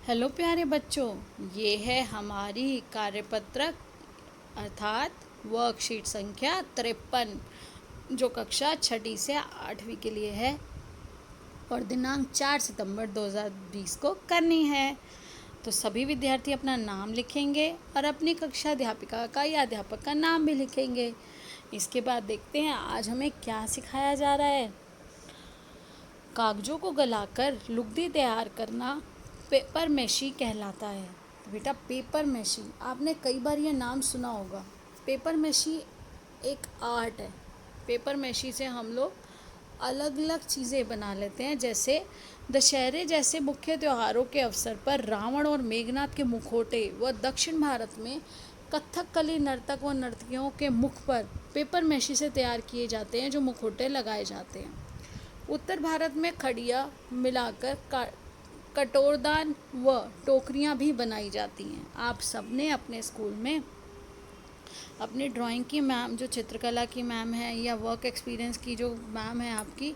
Hello प्यारे बच्चों, ये है हमारी कार्यपत्रक अर्थात वर्कशीट संख्या 53 जो कक्षा 6ठी से 8वीं के लिए है और दिनांक 4 सितंबर 2020 को करनी है। तो सभी विद्यार्थी अपना नाम लिखेंगे और अपनी कक्षा अध्यापिका का या अध्यापक का नाम भी लिखेंगे। इसके बाद देखते हैं आज हमें क्या सिखाया जा रहा है। कागजों को गलाकर लुगदी तैयार करना पेपर मैशी कहलाता है। तो बेटा पेपर मैशी आपने कई बार ये नाम सुना होगा। पेपर मैशी एक आर्ट है। पेपर मैशी से हम लोग अलग अलग चीज़ें बना लेते हैं, जैसे दशहरे जैसे मुख्य त्योहारों के अवसर पर रावण और मेघनाथ के मुखौटे व दक्षिण भारत में कथकली नर्तक व नर्तकियों के मुख पर पेपर मैशी से तैयार किए जाते हैं जो मुखौटे लगाए जाते हैं। उत्तर भारत में खड़िया मिलाकर कटोरदान व टोकरियाँ भी बनाई जाती हैं। आप सबने अपने स्कूल में अपनी ड्राइंग की मैम, जो चित्रकला की मैम है या वर्क एक्सपीरियंस की जो मैम है आपकी,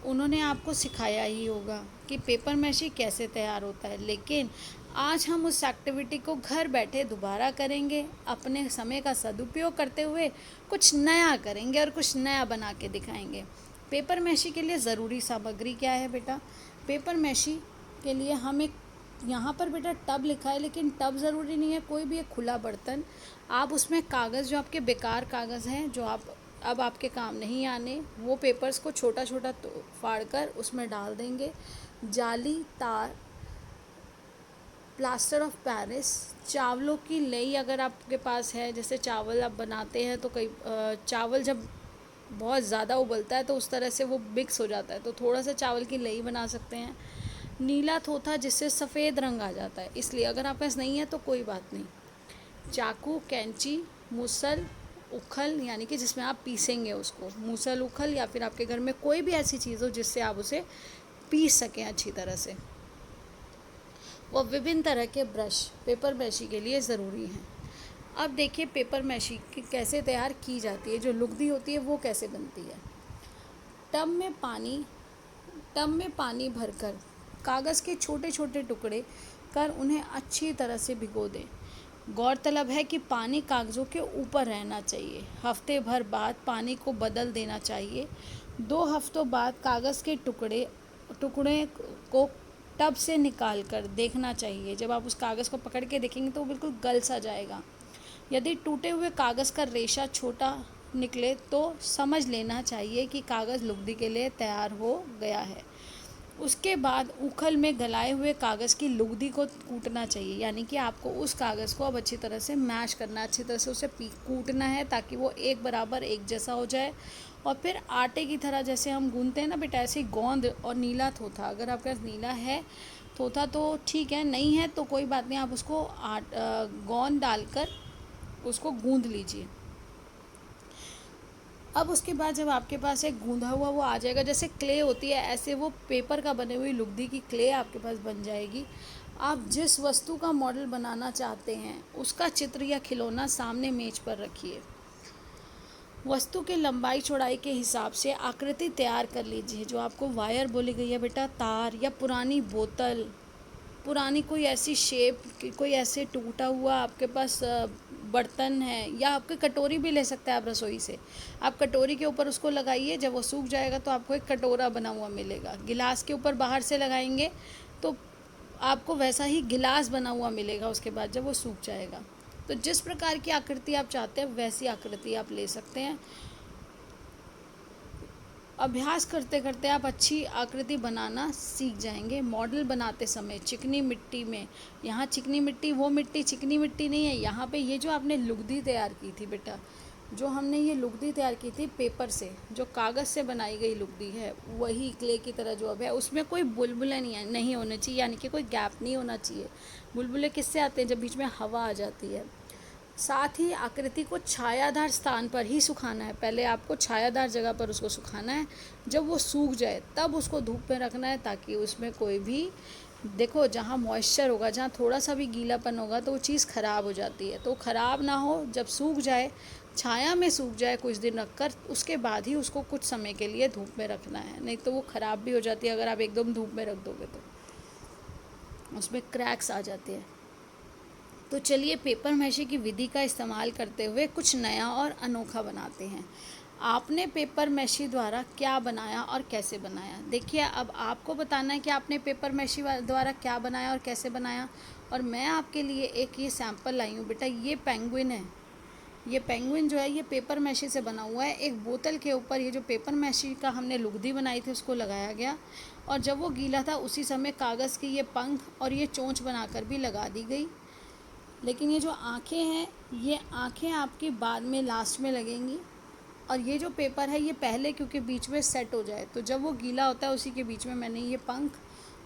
उन्होंने आपको सिखाया ही होगा कि पेपर मैशी कैसे तैयार होता है। लेकिन आज हम उस एक्टिविटी को घर बैठे दोबारा करेंगे, अपने समय का सदुपयोग करते हुए कुछ नया करेंगे और कुछ नया बना के दिखाएंगे। पेपर मैशी के लिए ज़रूरी सामग्री क्या है बेटा? पेपर मैशी के लिए हम एक, यहाँ पर बेटा टब लिखा है, लेकिन टब ज़रूरी नहीं है, कोई भी एक खुला बर्तन। आप उसमें कागज़, जो आपके बेकार कागज़ हैं, जो अब आपके काम नहीं आने, वो पेपर्स को छोटा छोटा फाड़ कर उसमें डाल देंगे। जाली, तार, प्लास्टर ऑफ पेरिस, चावलों की लई अगर आपके पास है, जैसे चावल आप बनाते हैं तो कई चावल जब बहुत ज़्यादा उबलता है तो उस तरह से वो मिक्स हो जाता है, तो थोड़ा सा चावल की लई बना सकते हैं। नीला थोथा जिससे सफ़ेद रंग आ जाता है, इसलिए अगर आप पास नहीं है तो कोई बात नहीं। चाकू, कैंची, मूसल, उखल यानी कि जिसमें आप पीसेंगे उसको, मूसल, उखल, या फिर आपके घर में कोई भी ऐसी चीज़ हो जिससे आप उसे पीस सकें अच्छी तरह से। वो विभिन्न तरह के ब्रश पेपर मैशी के लिए ज़रूरी हैं। अब देखिए पेपर मैशी कैसे तैयार की जाती है, जो लुगदी होती है वो कैसे बनती है। टब में पानी भरकर कागज़ के छोटे छोटे टुकड़े कर उन्हें अच्छी तरह से भिगो दें। गौरतलब है कि पानी कागज़ों के ऊपर रहना चाहिए। हफ्ते भर बाद पानी को बदल देना चाहिए। 2 हफ्तों बाद कागज़ के टुकड़े को टब से निकाल कर देखना चाहिए। जब आप उस कागज़ को पकड़ के देखेंगे तो वो बिल्कुल गल सा जाएगा। यदि टूटे हुए कागज़ का रेशा छोटा निकले तो समझ लेना चाहिए कि कागज़ लुगदी के लिए तैयार हो गया है। उसके बाद उखल में गलाए हुए कागज़ की लुगदी को कूटना चाहिए, यानी कि आपको उस कागज़ को अब अच्छी तरह से मैश करना, अच्छी तरह से उसे कूटना है ताकि वो एक बराबर एक जैसा हो जाए। और फिर आटे की तरह जैसे हम गूंथते हैं ना बेटा, ऐसे गोंद। और नीला थोथा, अगर आपके पास नीला है थोथा तो ठीक है, नहीं है तो कोई बात नहीं, आप उसको गोंद डालकर उसको गूंद लीजिए। अब उसके बाद जब आपके पास एक गूंधा हुआ वो आ जाएगा, जैसे क्ले होती है ऐसे वो पेपर का बने हुई लुगदी की क्ले आपके पास बन जाएगी। आप जिस वस्तु का मॉडल बनाना चाहते हैं उसका चित्र या खिलौना सामने मेज पर रखिए। वस्तु के लंबाई चौड़ाई के हिसाब से आकृति तैयार कर लीजिए। जो आपको वायर बोली गई है बेटा, तार या पुरानी बोतल, पुरानी कोई ऐसी शेप, कोई ऐसे टूटा हुआ आपके पास बर्तन है, या आपके कटोरी भी ले सकते हैं आप रसोई से। आप कटोरी के ऊपर उसको लगाइए, जब वो सूख जाएगा तो आपको एक कटोरा बना हुआ मिलेगा। गिलास के ऊपर बाहर से लगाएंगे तो आपको वैसा ही गिलास बना हुआ मिलेगा उसके बाद जब वो सूख जाएगा। तो जिस प्रकार की आकृति आप चाहते हैं वैसी आकृति आप ले सकते हैं। अभ्यास करते करते आप अच्छी आकृति बनाना सीख जाएंगे। मॉडल बनाते समय चिकनी मिट्टी में, यहाँ चिकनी मिट्टी वो मिट्टी चिकनी मिट्टी नहीं है, यहाँ पे ये जो आपने लुगदी तैयार की थी बेटा, जो हमने ये लुगदी तैयार की थी पेपर से, जो कागज़ से बनाई गई लुगदी है, वही क्ले की तरह जो अब है, उसमें कोई बुलबुले नहीं होने चाहिए, यानी कि कोई गैप नहीं होना चाहिए। बुलबुले किससे आते हैं? जब बीच में हवा आ जाती है। साथ ही आकृति को छायादार स्थान पर ही सुखाना है। पहले आपको छायादार जगह पर उसको सुखाना है, जब वो सूख जाए तब उसको धूप में रखना है, ताकि उसमें कोई भी, देखो जहाँ मॉइस्चर होगा, जहाँ थोड़ा सा भी गीलापन होगा तो वो चीज़ ख़राब हो जाती है। तो ख़राब ना हो, जब सूख जाए, छाया में सूख जाए कुछ दिन रखकर, उसके बाद ही उसको कुछ समय के लिए धूप में रखना है, नहीं तो वो ख़राब भी हो जाती है अगर आप एकदम धूप में रख दोगे तो। उसमें क्रैक्स आ जाते हैं। तो चलिए पेपर मैशे की विधि का इस्तेमाल करते हुए कुछ नया और अनोखा बनाते हैं। आपने पेपर मैशे द्वारा क्या बनाया और कैसे बनाया? देखिए, अब आपको बताना है कि आपने पेपर मैशे द्वारा क्या बनाया और कैसे बनाया। और मैं आपके लिए एक ये सैंपल लाई हूँ बेटा। ये पेंगुइन है। ये पेंगुइन जो है ये पेपर मैशे से बना हुआ है। एक बोतल के ऊपर ये जो पेपर मैशे का हमने लुगदी बनाई थी उसको लगाया गया, और जब वो गीला था उसी समय कागज़ की ये पंख और ये चोंच बनाकर भी लगा दी गई। लेकिन ये जो आँखें हैं, ये आँखें आपकी बाद में लास्ट में लगेंगी, और ये जो पेपर है ये पहले, क्योंकि बीच में सेट हो जाए, तो जब वो गीला होता है उसी के बीच में मैंने ये पंख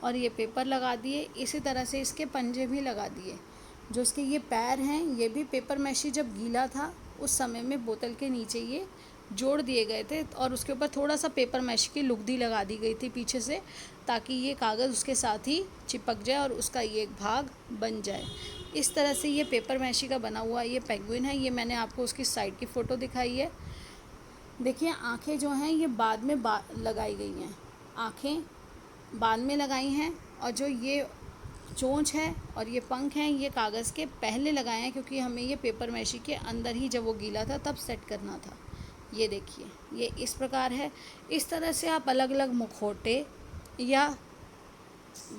और ये पेपर लगा दिए। इसी तरह से इसके पंजे भी लगा दिए। जो इसके ये पैर हैं ये भी पेपर मैशे जब गीला था उस समय में बोतल के नीचे ये जोड़ दिए गए थे, और उसके ऊपर थोड़ा सा पेपर मैशे की लुगदी लगा दी गई थी पीछे से, ताकि ये कागज़ उसके साथ ही चिपक जाए और उसका ये एक भाग बन जाए। इस तरह से ये पेपर मैशे का बना हुआ ये पेंगुइन है। ये मैंने आपको उसकी साइड की फ़ोटो दिखाई है। देखिए, आँखें जो हैं ये बाद में लगाई गई हैं। आँखें बाद में लगाई हैं, और जो ये चोंच है और ये पंख हैं ये कागज़ के पहले लगाए हैं, क्योंकि हमें ये पेपर मैशे के अंदर ही जब वो गीला था तब सेट करना था। ये देखिए, ये इस प्रकार है। इस तरह से आप अलग अलग मुखौटे या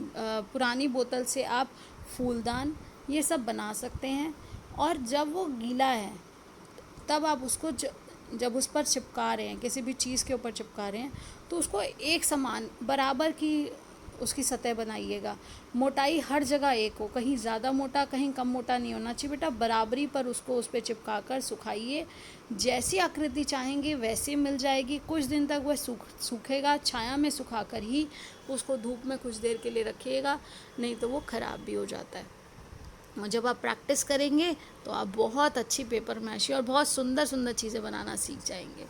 पुरानी बोतल से आप फूलदान ये सब बना सकते हैं। और जब वो गीला है तब आप उसको जब उस पर चिपका रहे हैं, किसी भी चीज़ के ऊपर चिपका रहे हैं, तो उसको एक समान बराबर की उसकी सतह बनाइएगा। मोटाई हर जगह एक हो, कहीं ज़्यादा मोटा कहीं कम मोटा नहीं होना चाहिए बेटा। बराबरी पर उसको उस पर चिपका कर सुखाइए। जैसी आकृति चाहेंगे वैसे मिल जाएगी। कुछ दिन तक वह सूखेगा। छाया में सुखा कर ही उसको धूप में कुछ देर के लिए रखिएगा, नहीं तो वो ख़राब भी हो जाता है। और जब आप प्रैक्टिस करेंगे तो आप बहुत अच्छी पेपर मैशे और बहुत सुंदर सुंदर चीज़ें बनाना सीख जाएंगे।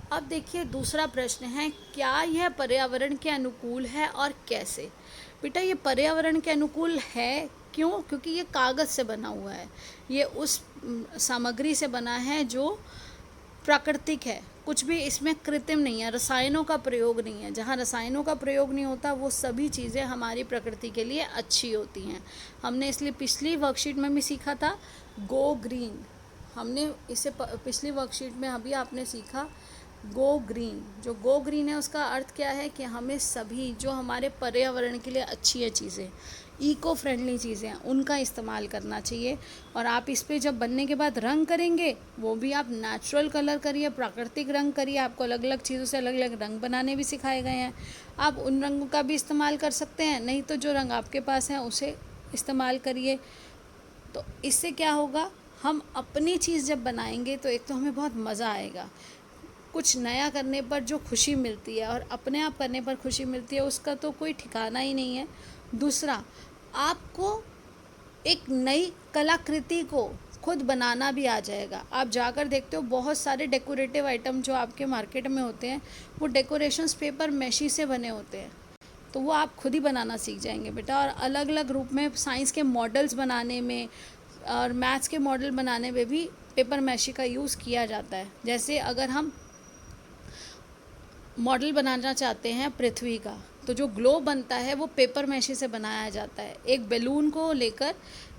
अब देखिए, दूसरा प्रश्न है, क्या यह पर्यावरण के अनुकूल है और कैसे? बेटा, ये पर्यावरण के अनुकूल है। क्यों? क्योंकि ये कागज़ से बना हुआ है। ये उस सामग्री से बना है जो प्राकृतिक है। कुछ भी इसमें कृत्रिम नहीं है, रसायनों का प्रयोग नहीं है। जहाँ रसायनों का प्रयोग नहीं होता वो सभी चीज़ें हमारी प्रकृति के लिए अच्छी होती हैं। हमने इसलिए पिछली वर्कशीट में भी सीखा था गो ग्रीन। हमने इसे पिछली वर्कशीट में अभी आपने सीखा गो ग्रीन। जो गो ग्रीन है उसका अर्थ क्या है कि हमें सभी जो हमारे पर्यावरण के लिए अच्छी है चीज़ें, इको फ्रेंडली चीज़ें, उनका इस्तेमाल करना चाहिए। और आप इस पे जब बनने के बाद रंग करेंगे वो भी आप नेचुरल कलर करिए, प्राकृतिक रंग करिए। आपको अलग अलग चीज़ों से अलग अलग रंग बनाने भी सिखाए गए हैं। आप उन रंगों का भी इस्तेमाल कर सकते हैं, नहीं तो जो रंग आपके पास हैं उसे इस्तेमाल करिए। तो इससे क्या होगा, हम अपनी चीज़ जब बनाएंगे तो एक तो हमें बहुत मज़ा आएगा। कुछ नया करने पर जो खुशी मिलती है और अपने आप करने पर खुशी मिलती है उसका तो कोई ठिकाना ही नहीं है। दूसरा, आपको एक नई कलाकृति को खुद बनाना भी आ जाएगा। आप जाकर देखते हो बहुत सारे डेकोरेटिव आइटम जो आपके मार्केट में होते हैं वो डेकोरेशंस पेपर मैशे से बने होते हैं। तो वो आप खुद ही बनाना सीख जाएंगे बेटा। और अलग अलग रूप में साइंस के मॉडल्स बनाने में और मैथ्स के मॉडल बनाने में भी पेपर मैशे का यूज़ किया जाता है। जैसे अगर हम मॉडल बनाना चाहते हैं पृथ्वी का, तो जो ग्लोब बनता है वो पेपर मैशे से बनाया जाता है। एक बैलून को लेकर,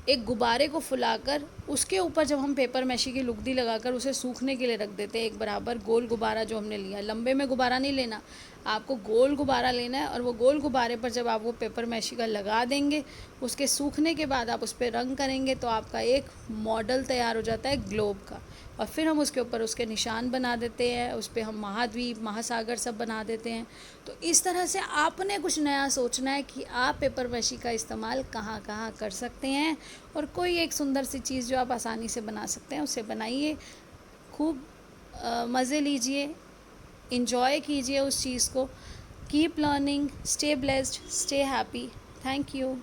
एक गुब्बारे को फुलाकर उसके ऊपर जब हम पेपर मैशे की लुगदी लगाकर उसे सूखने के लिए रख देते हैं, एक बराबर गोल गुब्बारा जो हमने लिया, लंबे में गुब्बारा नहीं लेना, आपको गोल गुब्बारा लेना है। और वो गोल गुब्बारे पर जब आप वो पेपर मैशे का लगा देंगे, उसके सूखने के बाद आप उस पर रंग करेंगे तो आपका एक मॉडल तैयार हो जाता है ग्लोब का। और फिर हम उसके ऊपर उसके निशान बना देते हैं, उस पर हम महाद्वीप, महासागर सब बना देते हैं। तो इस तरह से आपने कुछ नया सोचना है कि आप पेपर मैशे का इस्तेमाल कहाँ कहाँ कर सकते हैं, और कोई एक सुंदर सी चीज़ जो आप आसानी से बना सकते हैं उसे बनाइए। खूब मज़े लीजिए, इंजॉय कीजिए उस चीज़ को। Keep learning, stay blessed, stay happy. Thank you.